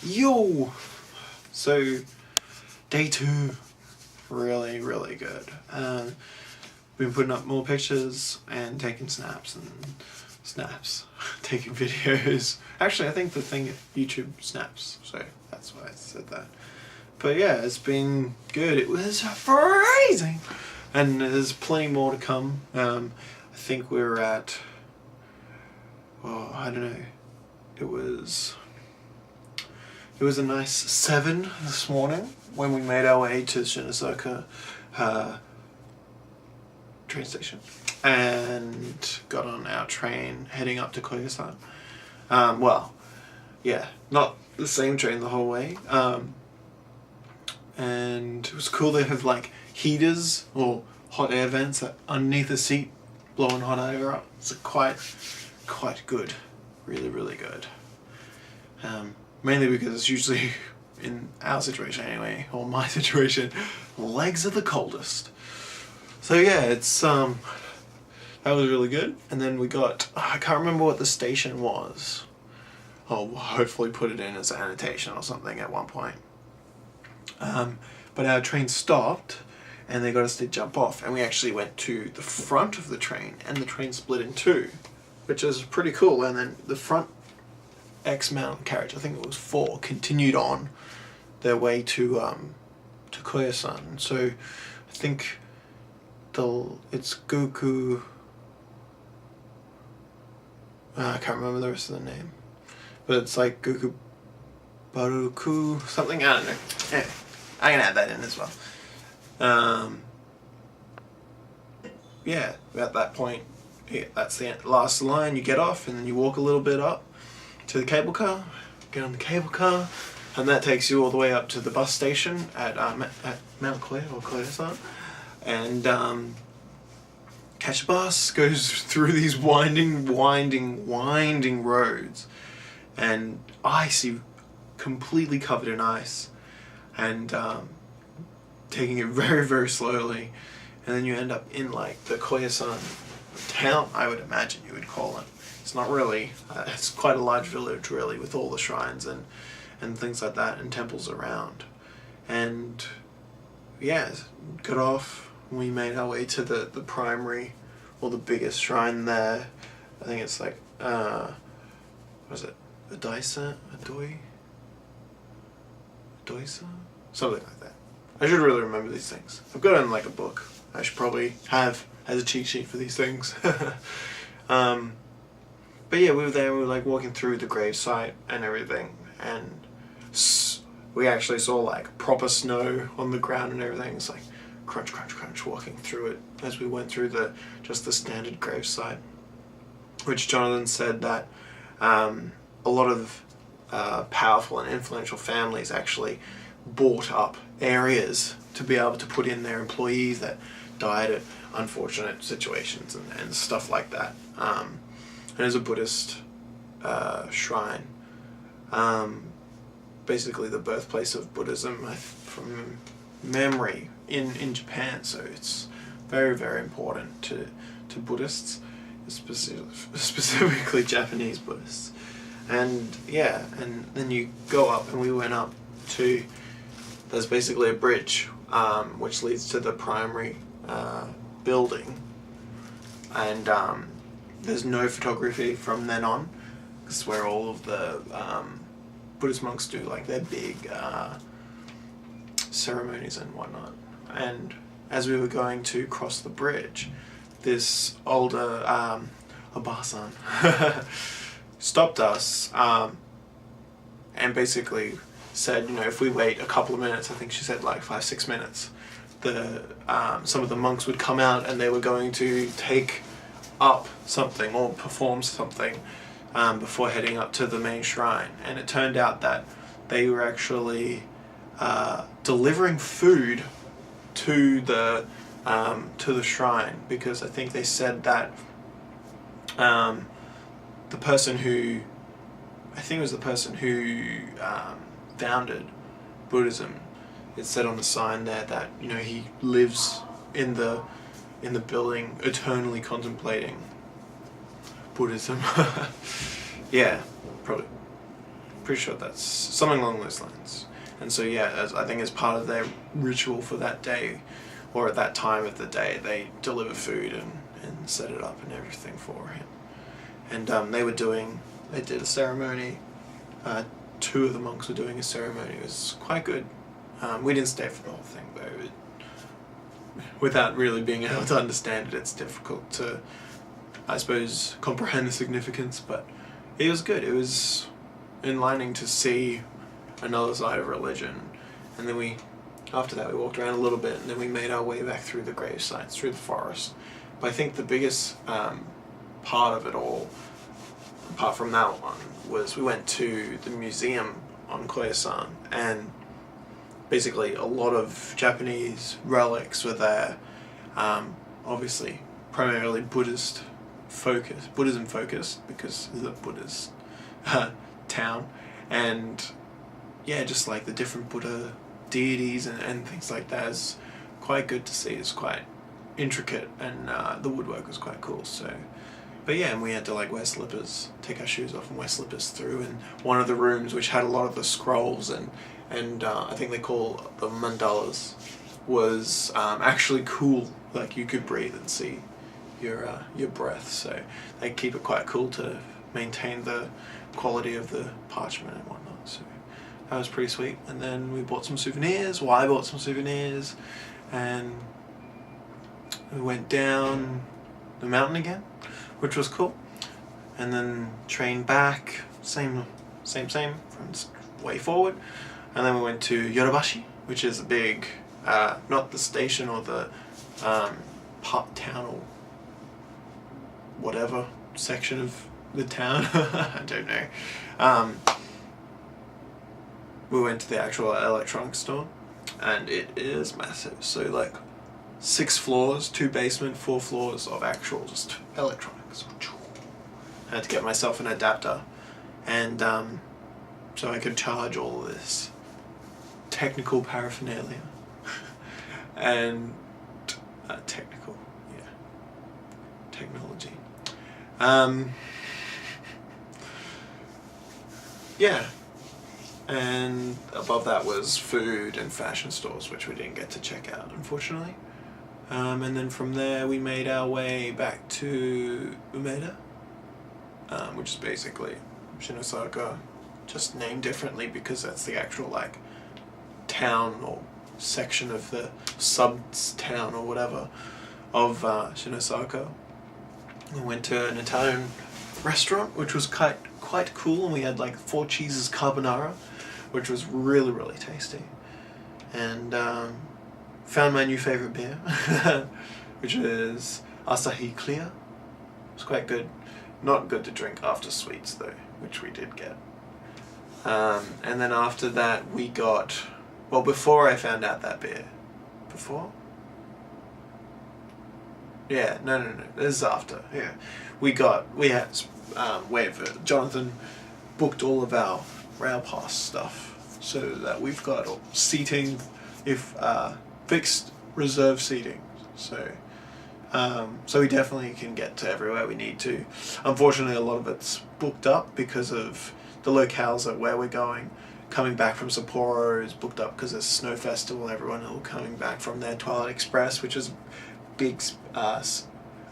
Yo! So, day 2, really, really good. Been putting up more pictures and taking snaps, taking videos. Actually, I think the thing YouTube snaps, so that's why I said that. But yeah, it's been good. It was freezing, and there's plenty more to come. I think we're at, well, I don't know. It was a nice 7 this morning when we made our way to Shinozuka train station and got on our train heading up to Koyasan. Well, yeah, not the same train the whole way. And it was cool. They have like heaters or hot air vents underneath the seat, blowing hot air up. It's quite good, really, really good. Mainly because it's usually, in our situation anyway, or my situation, legs are the coldest. So yeah, it's that was really good. And then we got, I can't remember what the station was. I'll hopefully put it in as an annotation or something at one point. But our train stopped and they got us to jump off, and we actually went to the front of the train and the train split in two, which is pretty cool. And then the front X amount carriage, I think it was 4, continued on their way to Koyasan. So I think it's Goku. I can't remember the rest of the name, but it's like Goku Baruku something. I don't know. Anyway, I can add that in as well. Yeah, at that point, yeah, that's the last line. You get off and then you walk a little bit up to the cable car, get on the cable car, and that takes you all the way up to the bus station at Mount Koya or Koyasan, and catch a bus, goes through these winding roads, and icy, completely covered in ice, and taking it very, very slowly, and then you end up in like the Koyasan town, I would imagine you would call it. It's not really, it's quite a large village really, with all the shrines and things like that, and temples around. And yeah, got off, we made our way to the primary, or the biggest shrine there. I think it's like, was it Adaisa? Adoisa? Something like that. I should really remember these things. I've got it in like a book. I should probably have as a cheat sheet for these things. But yeah, we were there, we were like walking through the gravesite and everything, and we actually saw like proper snow on the ground and everything. It's like crunch, crunch, crunch, walking through it as we went through just the standard gravesite, which Jonathan said that a lot of powerful and influential families actually bought up areas to be able to put in their employees that died at unfortunate situations and stuff like that. And as a Buddhist shrine, basically the birthplace of Buddhism from memory in Japan, so it's very, very important to Buddhists, specifically Japanese Buddhists. And yeah, and then you go up, and we went up to, there's basically a bridge which leads to the primary building, and there's no photography from then on. This is where all of the Buddhist monks do like their big ceremonies and whatnot. And as we were going to cross the bridge, this older Obasan stopped us and basically said, you know, if we wait a couple of minutes, I think she said like 5-6 minutes, some of the monks would come out and they were going to take up something or perform something before heading up to the main shrine. And it turned out that they were actually delivering food to the shrine, because I think they said that the person who founded Buddhism, it said on the sign there that, you know, he lives in the building eternally contemplating Buddhism. Yeah, probably Pretty sure that's something along those lines. And so yeah, I think as part of their ritual for that day, or at that time of the day, they deliver food and set it up and everything for him. And they did a ceremony. Two of the monks were doing a ceremony. It was quite good. We didn't stay for the whole thing though. Without really being able to understand it, it's difficult to, I suppose, comprehend the significance, but it was good. It was enlightening to see another side of religion. And then after that we walked around a little bit, and then we made our way back through the grave sites, through the forest. But I think the biggest part of it all, apart from that one, was we went to the museum on Koyasan, and basically a lot of Japanese relics were there. Obviously primarily Buddhism focused, because it's a Buddhist town, and yeah, just like the different Buddha deities and things like that is quite good to see. It's quite intricate, and the woodwork was quite cool. So, but yeah, and we had to like wear slippers, take our shoes off and wear slippers through, and one of the rooms which had a lot of the scrolls and I think they call them mandalas, was actually cool. Like you could breathe and see your breath, so they keep it quite cool to maintain the quality of the parchment and whatnot. So that was pretty sweet. And then we bought some souvenirs. Well, I bought some souvenirs, and we went down the mountain again, which was cool. And then trained back, same from way forward. And then we went to Yodobashi, which is a big, not the station or the town or whatever section of the town, I don't know. We went to the actual electronics store, and it is massive. So like 6 floors, 2 basement, 4 floors of actual just electronics. I had to get myself an adapter, and so I could charge all of this technical paraphernalia. And technical, yeah, technology. Yeah, and above that was food and fashion stores, which we didn't get to check out, unfortunately. And then from there we made our way back to Umeda, which is basically Shinosaka, just named differently because that's the actual like town or section of the sub-town or whatever of Shinosaka. We went to an Italian restaurant, which was quite cool, and we had like 4 cheeses carbonara, which was really, really tasty. And found my new favourite beer, which is Asahi Clear. It's quite good. Not good to drink after sweets though, which we did get. And then after that we got, well, before I found out that beer. Before? Yeah, no, this is after, yeah. Jonathan booked all of our rail pass stuff, so that we've got seating, fixed reserve seating, so we definitely can get to everywhere we need to. Unfortunately, a lot of it's booked up because of the locales at where we're going. Coming back from Sapporo is booked up because there's Snow Festival. Everyone who coming back from there, Twilight Express, which is a big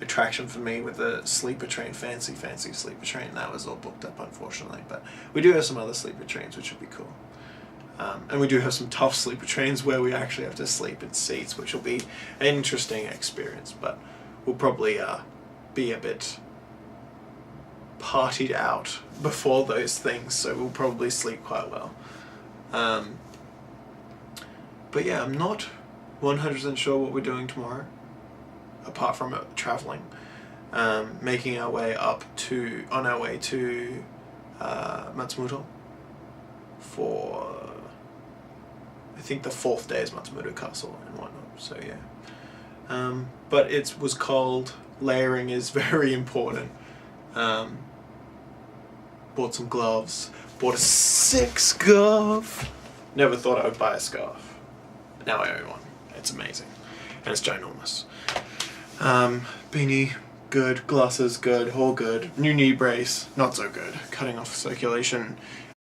attraction for me with the sleeper train, fancy sleeper train. That was all booked up, unfortunately. But we do have some other sleeper trains, which would be cool. And we do have some tough sleeper trains where we actually have to sleep in seats, which will be an interesting experience. But we'll probably be a bit partied out before those things, so we'll probably sleep quite well. But yeah, I'm not 100% sure what we're doing tomorrow, apart from traveling, making our way on our way to Matsumoto for, I think the 4th day is Matsumoto Castle and whatnot, so yeah. But it was cold, layering is very important. Bought some gloves, bought a sick scarf. Never thought I would buy a scarf. Now I own one. It's amazing. And it's ginormous. Beanie, good. Glasses, good. All good. New knee brace, not so good. Cutting off circulation.